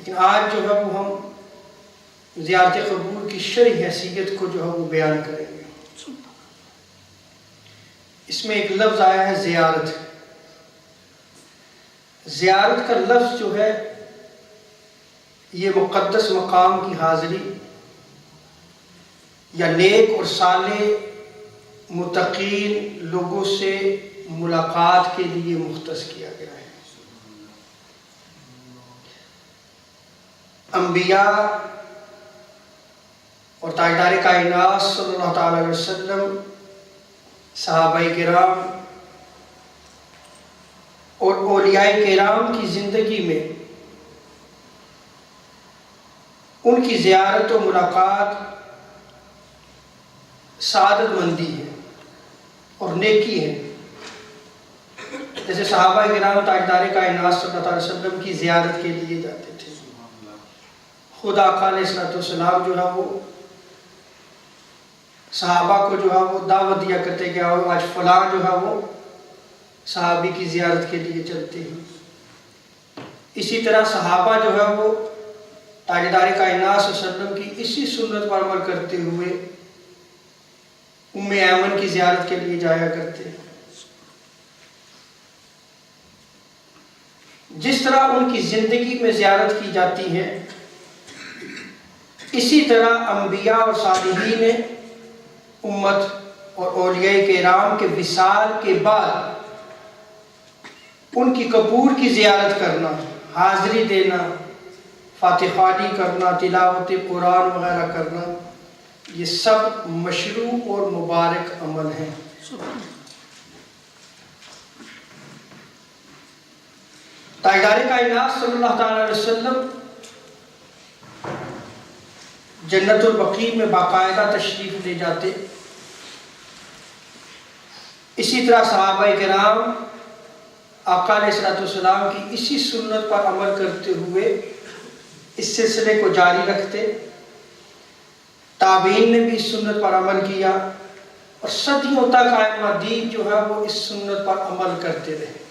لیکن آج جو ہے وہ ہم زیارت قبور کی شرعی حیثیت کو جو ہے وہ بیان کریں گے۔ اس میں ایک لفظ آیا ہے زیارت۔ زیارت کا لفظ جو ہے یہ مقدس مقام کی حاضری یا نیک اور صالح متقین لوگوں سے ملاقات کے لیے مختص کیا گیا ہے۔ انبیاء اور تاجدار کائنات صلی اللہ تعالی علیہ وسلم، صحابہ کرام اور اولیاء کرام کی زندگی میں ان کی زیارت و ملاقات سعادت مندی ہے اور نیکی ہے۔ جیسے صحابہ کرام تاجدار کائنات صلی اللہ علیہ وسلم کی زیارت کے لیے جاتے تھے، خدا آقا علیہ السلام جو ہے وہ صحابہ کو جو ہے وہ دعوت دیا کرتے کہ آج فلاں جو ہے وہ صحابی کی زیارت کے لیے چلتے ہیں۔ اسی طرح صحابہ جو ہے وہ تاجدار کائنات صلی اللہ علیہ وسلم کی اسی سنت پر عمل کرتے ہوئے ام ایمن کی زیارت کے لیے جایا کرتے ہیں۔ جس طرح ان کی زندگی میں زیارت کی جاتی ہے، اسی طرح انبیاء اور صالحین امت اور اولیاء کرام کے وصال کے بعد ان کی قبور کی زیارت کرنا، حاضری دینا، فاتح خوانی کرنا، تلاوت قرآن وغیرہ کرنا، یہ سب مشروع اور مبارک عمل ہیں۔ تاجدار کائنات صلی اللہ تعالی علیہ وسلم جنت البقیع میں باقاعدہ تشریف لے جاتے، اسی طرح صحابہ کرام آقا علیہ السلام کی اسی سنت پر عمل کرتے ہوئے اس سلسلے کو جاری رکھتے۔ تابعین نے بھی اس سنت پر عمل کیا اور صدیوں تک ائمہ دین جو ہے وہ اس سنت پر عمل کرتے رہے۔